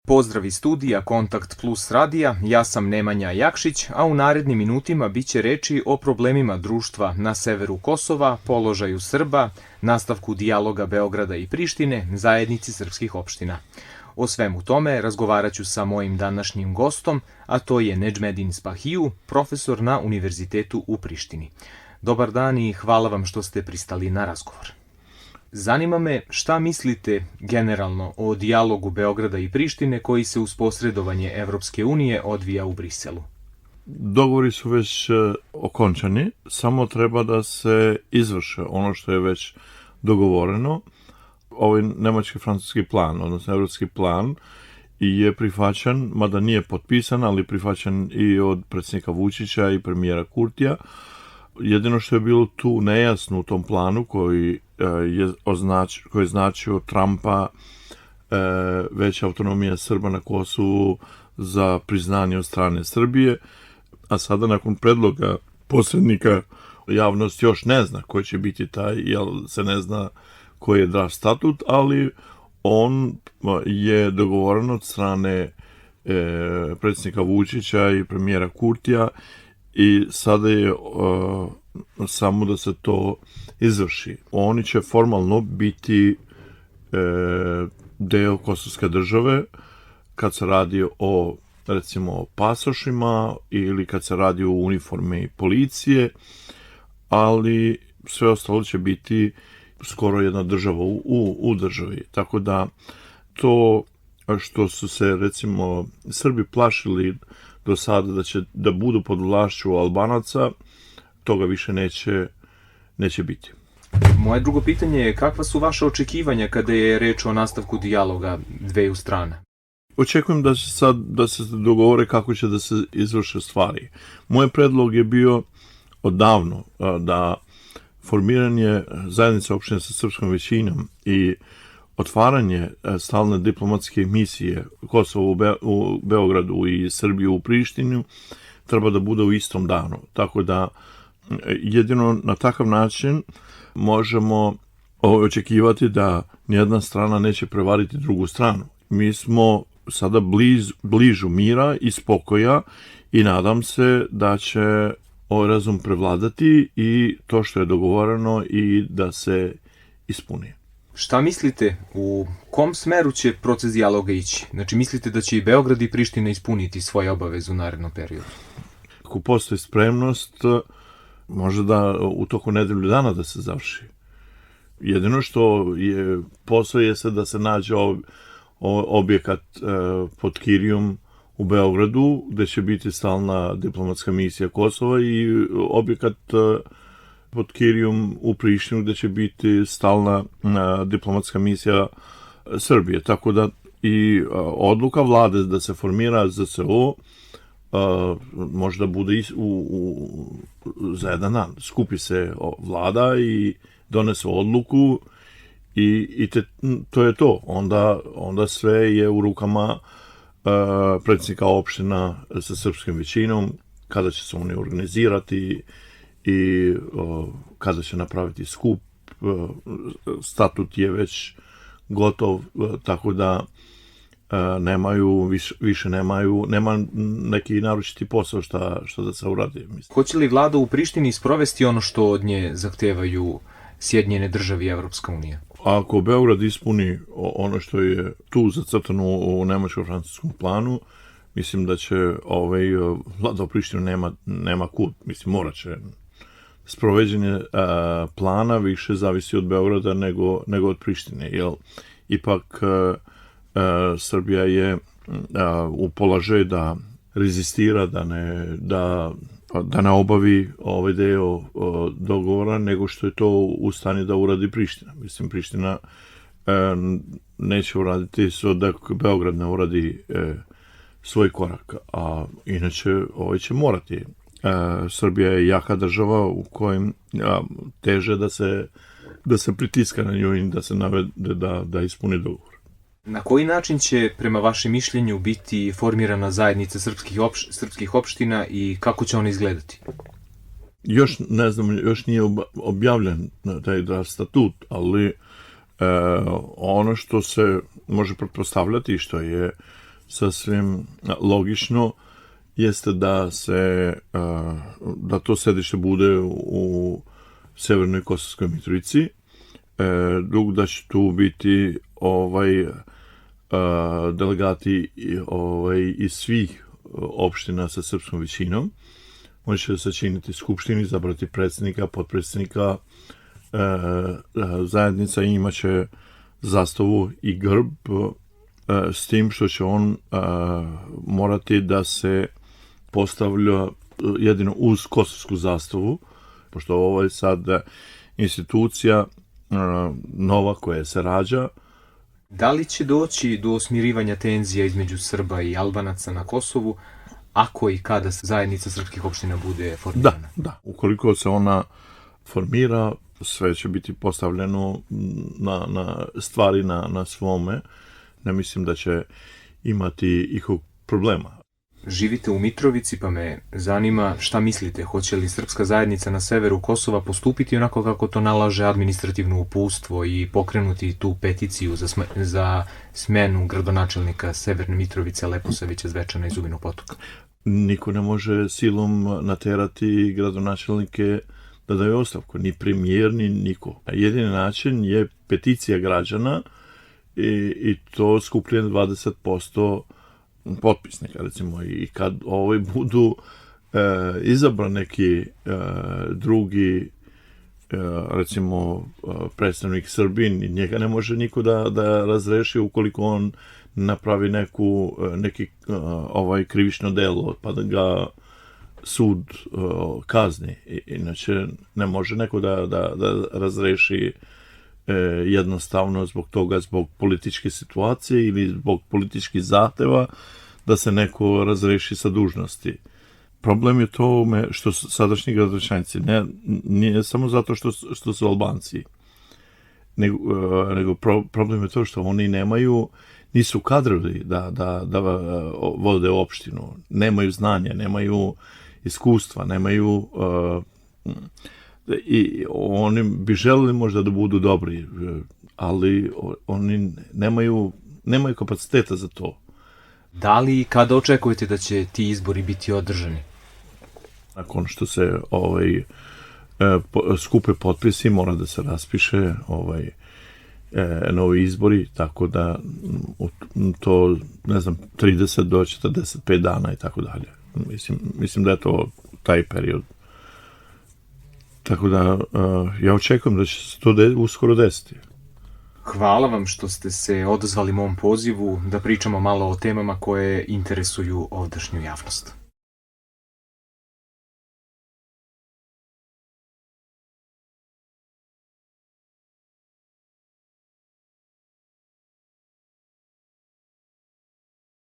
Pozdrav iz studija Kontakt Plus radija, ja sam Nemanja Jakšić, a u narednim minutima biće reči o problemima društva na severu Kosova, položaju Srba, nastavku dijaloga Beograda i Prištine, zajednici srpskih opština. O svemu tome razgovarat ću sa mojim današnjim gostom, a to je Nedžmedin Spahiju, profesor na Univerzitetu u Prištini. Dobar dan i hvala vam što ste pristali na razgovor. Zanima me šta mislite generalno o dijalogu Beograda i Prištine koji se uz posredovanje Evropske unije odvija u Briselu. Dogovori su već okončani, samo treba da se izvrše ono što je već dogovoreno. Ovaj nemački-francuski plan, odnosno evropski plan, je prihvaćen, mada nije potpisan, ali prihvaćen i od predsjednika Vučića i premijera Kurtija. Jedino što je bilo tu nejasno u tom planu koji je značio Trumpa, veća autonomija Srba na Kosovu za priznanje od strane Srbije, a sada nakon predloga posrednika javnost još ne zna koji će biti taj, jer se ne zna koji je draft statut, ali on je dogovoren od strane predsjednika Vučića i premijera Kurtija i sada je samo da se to izvrši. Oni će formalno biti deo kosovske države kad se radi o, recimo, pasošima ili kad se radi o uniformi policije, ali sve ostalo će biti skoro jedna država u državi. Tako da to što su se, recimo, Srbi plašili do sada da budu pod vlašću Albanaca, toga više neće biti. Moje drugo pitanje je kakva su vaše očekivanja kada je reč o nastavku dijaloga dveju strana? Očekujem da se dogovore kako će da se izvrše stvari. Moj predlog je bio odavno da formiranje zajednice opštine sa srpskom većinom i otvaranje stalne diplomatske misije Kosova u Beogradu i Srbiju u Prištinu treba da bude u istom danu. Tako da jedino na takav način možemo očekivati da nijedna strana neće prevariti drugu stranu. Mi smo sada bližu mira i spokoja i nadam se da će ovaj razum prevladati i to što je dogovoreno i da se ispuni. Šta mislite, u kom smeru će proces dijaloga ići? Znači, mislite da će i Beograd i Priština ispuniti svoje obaveze u narednom periodu? Ako postoji spremnost, može da u toku nedelju dana da se završi. Jedino što je posao je da se nađe objekat pod Kirijom u Beogradu, gde će biti stalna diplomatska misija Kosova i objekat pod Kirijom u Prištinu gde će biti stalna diplomatska misija Srbije. Tako da i odluka vlade da se formira ZCO možda bude za jedan dan. Skupi se vlada i donese odluku i to je to. Onda sve je u rukama predsjednika opština sa srpskom većinom, kada će se oni organizirati i kada će napraviti skup. Statut je već gotov, tako da nema neki naročiti posao šta da se uradi. Hoće li vlada u Prištini sprovesti ono što od nje zahtevaju Sjedinjene države i Evropska unija? Ako Beograd ispuni ono što je tu zacrtano u nemačko-francuskom planu, mislim da će vlada u Prištini nema kud. Mislim, morat će. Sproveđenje plana više zavisi od Beograda nego od Prištine, jer ipak Srbija je u položaju da rezistira, da ne obavi ovaj deo dogovora, nego što je to u stanju da uradi Priština. Mislim, Priština neće uraditi sve dok Beograd ne uradi svoj korak, a inače ovaj će morati. Srbija je jaka država u kojem teže da se pritiska na nju i da se navede da ispuni dogovor. Na koji način će, prema vašem mišljenju, biti formirana zajednica srpskih opština i kako će ona izgledati? Još ne znam, još nije objavljen taj draft statut, ali ono što se može pretpostavljati, što je sasvim logično, jeste da to sedište bude u Severnoj Kosovskoj Mitrovici, drugo da će tu biti delegati iz svih opština sa srpskom većinom. Oni će sačiniti skupštini, izabrati predsjednika, potpredsjednika zajednica i imaće zastavu i grb, s tim što će on morati da se postavlja jedino uz kosovsku zastavu, pošto ovo je sad institucija nova koja se rađa. Da li će doći do smirivanja tenzija između Srba i Albanaca na Kosovu, ako i kada zajednica srpskih opština bude formirana? Da. Ukoliko se ona formira, sve će biti postavljeno na stvari na svome. Ne mislim da će imati ikog problema. Živite u Mitrovici, pa me zanima šta mislite, hoće li srpska zajednica na severu Kosova postupiti onako kako to nalaže administrativno uputstvo i pokrenuti tu peticiju za smenu gradonačelnika Severne Mitrovice, Leposavića, Zvečana i Zubinog Potoka? Niko ne može silom naterati gradonačelnike da daju ostavku, ni premijer, ni niko. Jedini način je peticija građana i to skupljeno 20% potpisnika, recimo, i kad budu izabran neki drugi, recimo, predstavnik Srbin, i njega ne može niko da razreši ukoliko on napravi neki krivično delo, pa da ga sud kazni. Inače, ne može neko da razreši jednostavno zbog toga, zbog političke situacije ili zbog političkih zahteva da se neko razreši sa dužnosti. Problem je to što sadašnji gradonačelnici, nije samo zato što su Albanci, nego problem je to što oni nisu kadrovi da vode opštinu, nemaju znanja, nemaju iskustva, nemaju i oni bi želeli možda da budu dobri, ali oni nemaju kapaciteta za to. Da li i kada očekujete da će ti izbori biti održani? Nakon što se skupe potpisi, mora da se raspiše novi izbori, tako da to, ne znam, 30 do 45 dana i tako dalje. Mislim da je to taj period. Tako da ja očekujem da će se to uskoro desiti. Hvala vam što ste se odazvali mom pozivu da pričamo malo o temama koje interesuju ovdašnju javnost.